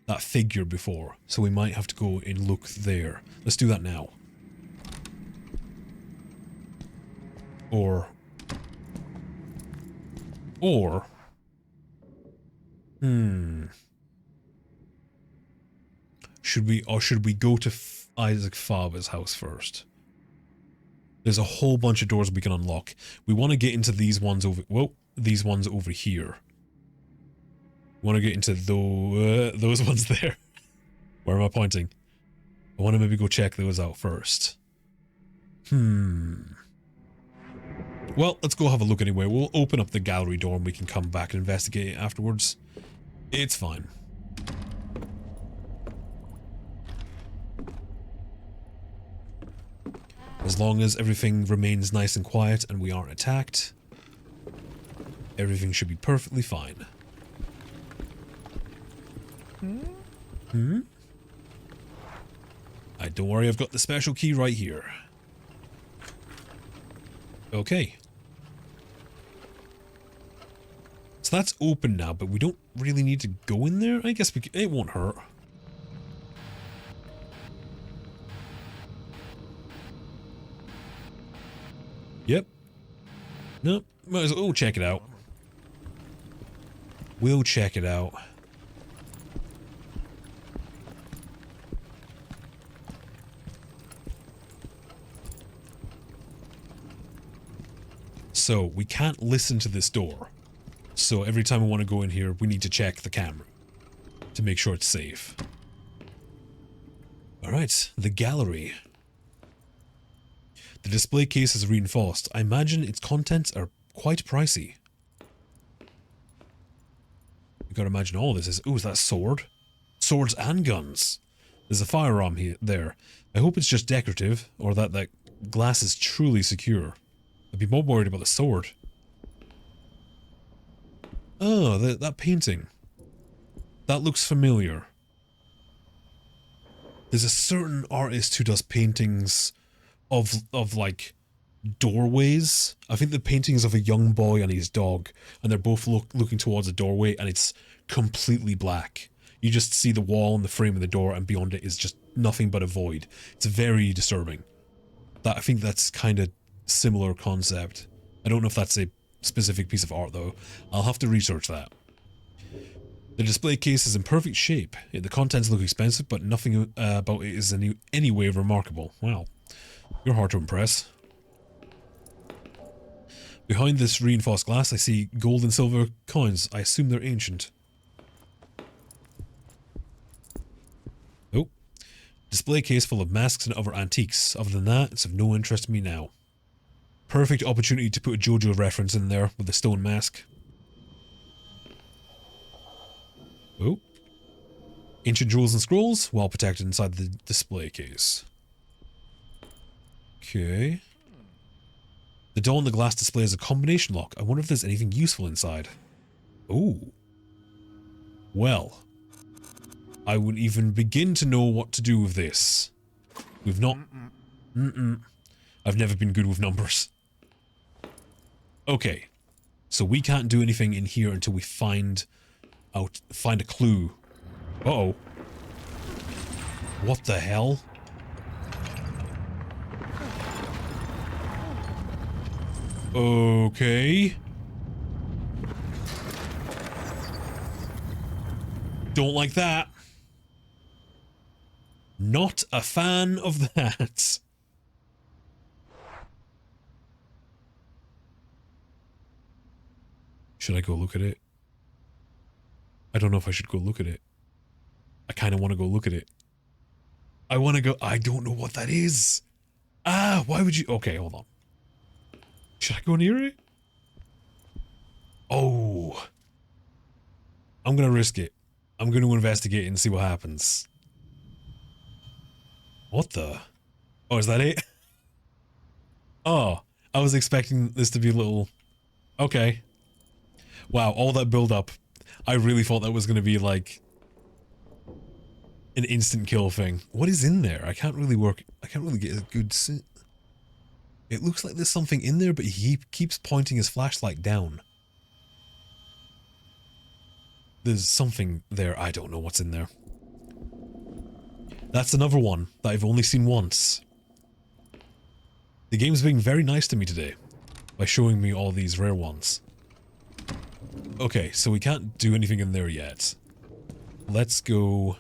that figure before. So we might have to go and look there. Let's do that now. Or should we go to Isaac Faber's house first? There's a whole bunch of doors we can unlock. We want to get into these ones over. Whoa, these ones over here. We want to get into those ones there. Where am I pointing? I want to maybe go check those out first. Well, let's go have a look anyway. We'll open up the gallery door and we can come back and investigate it afterwards. It's fine. As long as everything remains nice and quiet and we aren't attacked, everything should be perfectly fine. Don't worry, I've got the special key right here. Okay. So that's open now, but we don't really need to go in there. I guess it won't hurt. Yep. Nope. Might as well check it out. We'll check it out. So, we can't listen to this door. So every time we want to go in here, we need to check the camera to make sure it's safe. Alright, the gallery. The display case is reinforced. I imagine its contents are quite pricey. You gotta imagine all this is... Ooh, is that a sword? Swords and guns. There's a firearm here, there. I hope it's just decorative, or that that glass is truly secure. I'd be more worried about the sword. Oh, that painting. That looks familiar. There's a certain artist who does paintings of like doorways. I think the painting is of a young boy and his dog, and they're both looking towards a doorway, and it's completely black. You just see the wall and the frame of the door, and beyond it is just nothing but a void. It's very disturbing. I think that's kind of similar concept. I don't know if that's a specific piece of art though. I'll have to research that. The display case is in perfect shape. The contents look expensive, but nothing about it is in any way remarkable. Wow. You're hard to impress. Behind this reinforced glass, I see gold and silver coins. I assume they're ancient. Oh. Display case full of masks and other antiques. Other than that, it's of no interest to me now. Perfect opportunity to put a JoJo reference in there with the stone mask. Oh. Ancient jewels and scrolls, well protected inside the display case. Okay. The door on the glass display is a combination lock. I wonder if there's anything useful inside. Ooh. Well. I wouldn't even begin to know what to do with this. We've not... I've never been good with numbers. Okay. So we can't do anything in here until we find a clue. Uh-oh. What the hell? Okay. Don't like that. Not a fan of that. Should I go look at it? I don't know if I should go look at it. I kind of want to go look at it. I want to go... I don't know what that is. Ah, why would you... Okay, hold on. Should I go near it? Oh. I'm going to risk it. I'm going to investigate and see what happens. What the... Oh, is that it? Oh, I was expecting this to be a little... Okay. Wow, all that build up. I really thought that was going to be like an instant kill thing. What is in there? I can't really get a good... It looks like there's something in there, but he keeps pointing his flashlight down. There's something there. I don't know what's in there. That's another one that I've only seen once. The game's being very nice to me today by showing me all these rare ones. Okay, so we can't do anything in there yet. Let's go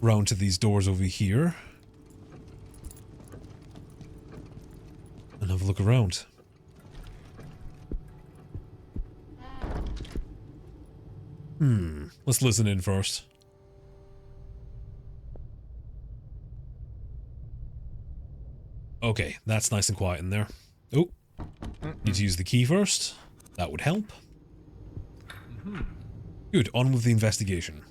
round to these doors over here and have a look around. Let's listen in first. Okay, that's nice and quiet in there. Oh, need to use the key first. That would help. Good, on with the investigation.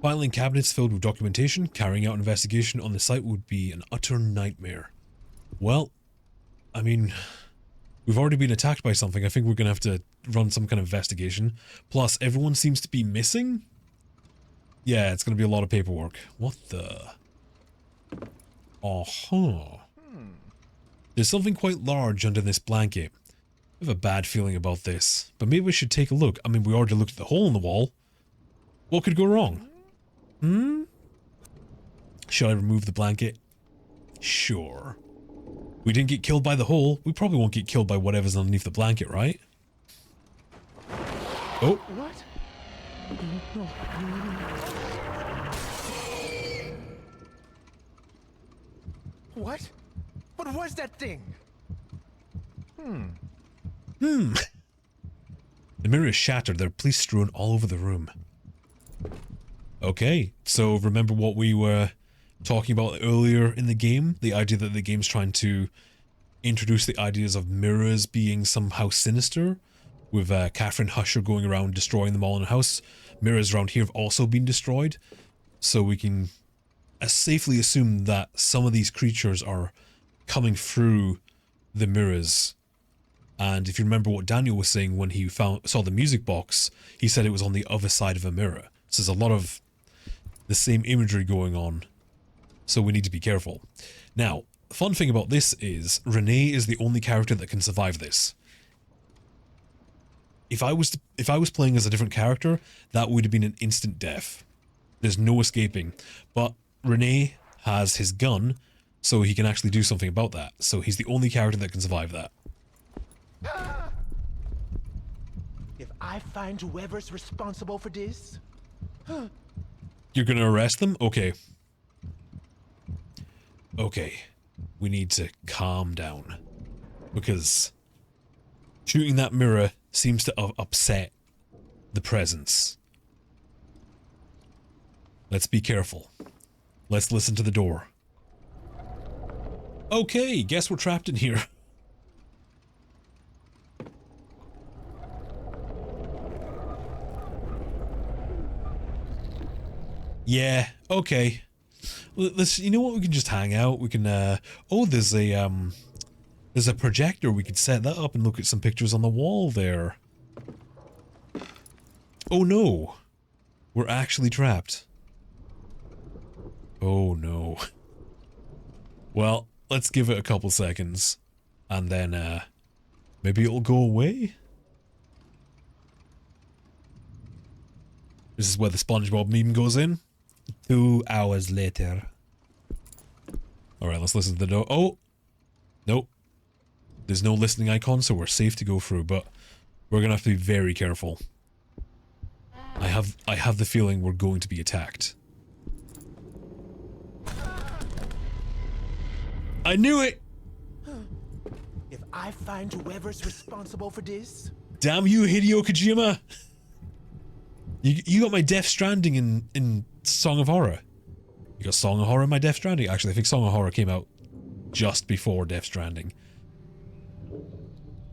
Filing cabinets filled with documentation. Carrying out an investigation on the site would be an utter nightmare. Well, I mean, We've already been attacked by something. I think we're going to have to run some kind of investigation. Plus, everyone seems to be missing. Yeah, it's going to be a lot of paperwork. What the... Uh-huh. There's something quite large under this blanket. I have a bad feeling about this, but maybe we should take a look. I mean, we already looked at the hole in the wall. What could go wrong? Should I remove the blanket? Sure. We didn't get killed by the hole. We probably won't get killed by whatever's underneath the blanket, right? Oh. What? What? What was that thing? The mirror is shattered. There are police strewn all over the room. Okay, so remember what we were talking about earlier in the game? The idea that the game's trying to introduce the ideas of mirrors being somehow sinister, with Catherine Husher going around destroying them all in the house. Mirrors around here have also been destroyed, so we can safely assume that some of these creatures are coming through the mirrors. And if you remember what Daniel was saying when he saw the music box, he said it was on the other side of a mirror. So there's a lot of the same imagery going on, so we need to be careful. Now, the fun thing about this is Renee is the only character that can survive this. If I was playing as a different character, that would have been an instant death. There's no escaping. But Renee has his gun, so he can actually do something about that. So he's the only character that can survive that. If I find whoever's responsible for this... You're gonna arrest them? Okay. Okay. We need to calm down. Because shooting that mirror seems to upset the presence. Let's be careful. Let's listen to the door. Okay, guess we're trapped in here. Yeah, okay. Let's, you know what, we can just hang out. We can, oh, there's a projector. We could set that up and look at some pictures on the wall there. Oh no. We're actually trapped. Oh no. Well, let's give it a couple seconds. And then, maybe it'll go away? This is where the SpongeBob meme goes in. 2 hours later. Alright, let's listen to the door. Oh! Nope. There's no listening icon, so we're safe to go through, but we're gonna have to be very careful. I have the feeling we're going to be attacked. I knew it! If I find whoever's responsible for this... Damn you, Hideo Kojima! You got my Death Stranding in Song of Horror. You got Song of Horror in my Death Stranding? Actually, I think Song of Horror came out just before Death Stranding.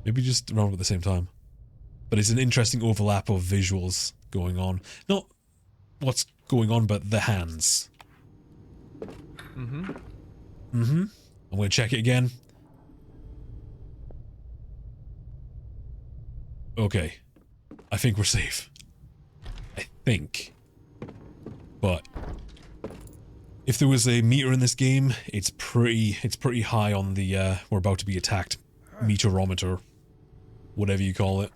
Maybe just around at the same time. But it's an interesting overlap of visuals going on. Not what's going on, but the hands. I'm gonna check it again. Okay. I think we're safe. I think. But if there was a meter in this game, it's pretty high on the we're about to be attacked meteorometer. Whatever you call it.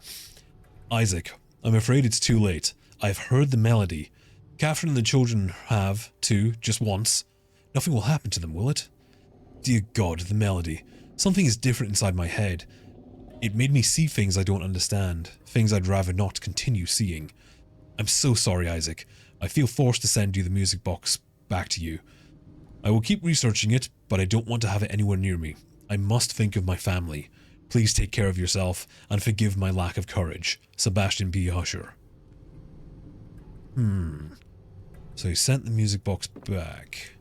Isaac, I'm afraid it's too late. I've heard the melody. Catherine and the children have, too, just once. Nothing will happen to them, will it? Dear God, the melody. Something is different inside my head. It made me see things I don't understand. Things I'd rather not continue seeing. I'm so sorry, Isaac. I feel forced to send you the music box back to you. I will keep researching it, but I don't want to have it anywhere near me. I must think of my family. Please take care of yourself, and forgive my lack of courage. Sebastian B. Husher. So he sent the music box back.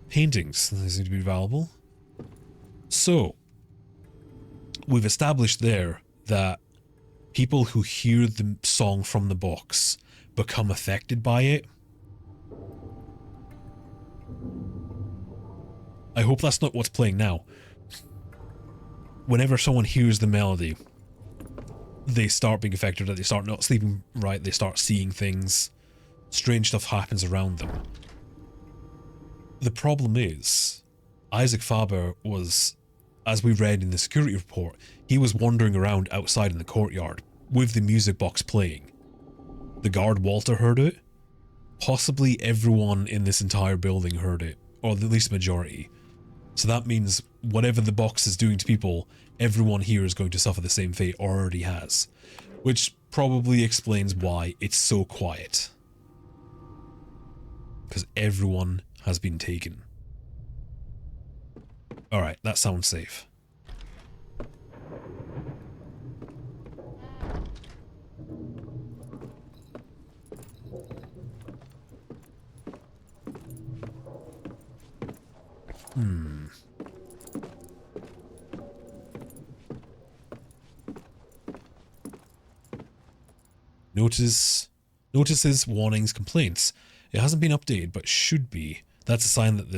Paintings. They seem to be valuable. So, we've established there that people who hear the song from the box become affected by it. I hope that's not what's playing now. whenever someone hears the melody, they start being affected, they start not sleeping right, they start seeing things, strange stuff happens around them. The problem is, Isaac Faber was, as we read in the security report, he was wandering around outside in the courtyard with the music box playing. The guard Walter heard it. Possibly everyone in this entire building heard it, or at least the majority. So that means whatever the box is doing to people, everyone here is going to suffer the same fate, or already has. Which probably explains why it's so quiet. Because everyone has been taken. Alright, that sounds safe. Notices, warnings, complaints. It hasn't been updated, but should be. That's a sign that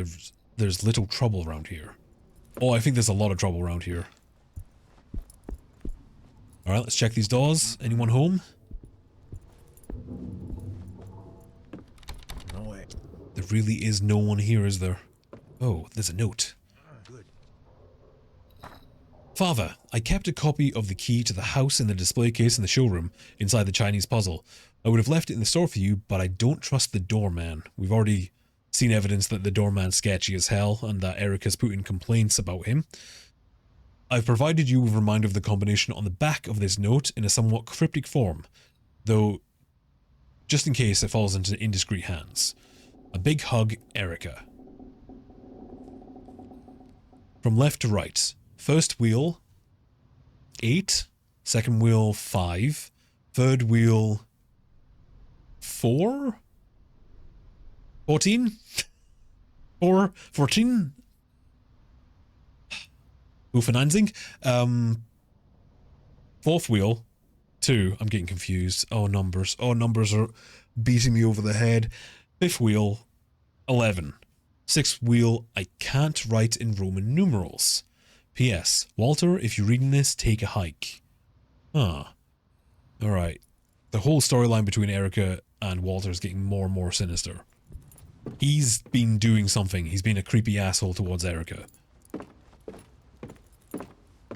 there's little trouble around here. Oh, I think there's a lot of trouble around here. Alright, let's check these doors. Anyone home? No way. There really is no one here, is there? Oh, there's a note. Good. Father, I kept a copy of the key to the house in the display case in the showroom inside the Chinese puzzle. I would have left it in the store for you, but I don't trust the doorman. We've already seen evidence that the doorman's sketchy as hell and that Eric has put in complaints about him. I've provided you with a reminder of the combination on the back of this note in a somewhat cryptic form, though just in case it falls into indiscreet hands. A big hug, Erica. From left to right. First wheel, 8. Second wheel, 5. Third wheel, 4? 14? 14? Ufenanzing. Fourth wheel, 2. I'm getting confused. Oh, numbers. Oh, numbers are beating me over the head. Fifth wheel, 11. Sixth wheel, I can't write in Roman numerals. P.S. Walter, if you're reading this, take a hike. Ah. Alright. The whole storyline between Erica and Walter is getting more and more sinister. He's been doing something. He's been a creepy asshole towards Erica.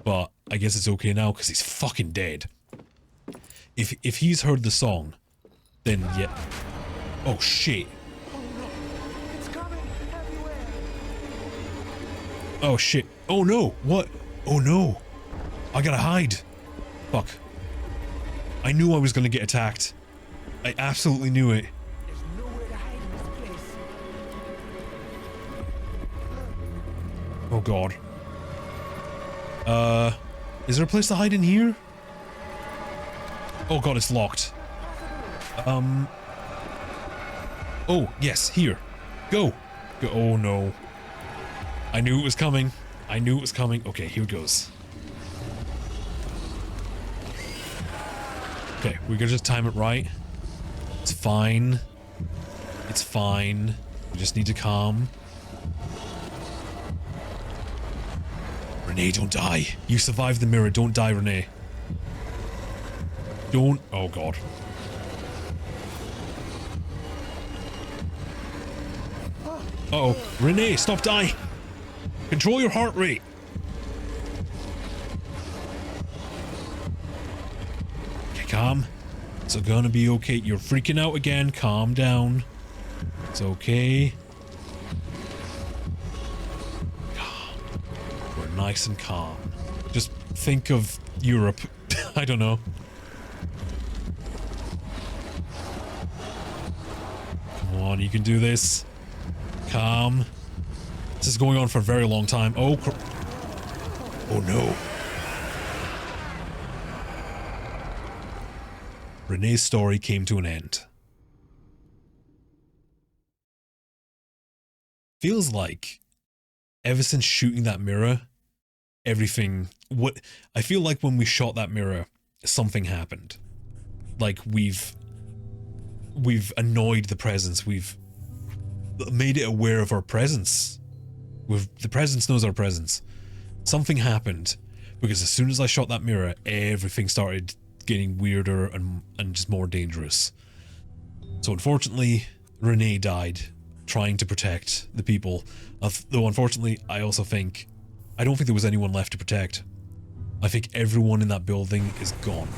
But I guess it's okay now because he's fucking dead. If he's heard the song, then yeah. Oh shit. Oh shit. Oh no. What? Oh no. I gotta hide. Fuck. I knew I was gonna get attacked. I absolutely knew it. There's nowhere to hide in this place. Oh god. Is there a place to hide in here? Oh god, it's locked. Oh, yes, here. Go. Go. Oh no. I knew it was coming. I knew it was coming. Okay, here it goes. Okay, we gotta just time it right. It's fine. It's fine. We just need to calm. Renee, don't die. You survived the mirror. Don't die, Renee. Don't. Oh, God. Uh-oh. Renee, stop dying. Control your heart rate. Okay, calm. It's gonna be okay. You're freaking out again. Calm down. It's okay. We're nice and calm. Just think of Europe. I don't know. Come on, you can do this. Calm. This is going on for a very long time. Oh, oh no. Renee's story came to an end. Feels like ever since shooting that mirror, everything, I feel like when we shot that mirror, something happened. Like we've annoyed the presence. We've made it aware of our presence. The presence knows our presence. Something happened. Because as soon as I shot that mirror, everything started getting weirder and just more dangerous. So unfortunately, Renee died trying to protect the people. Though unfortunately, I don't think there was anyone left to protect. I think everyone in that building is gone.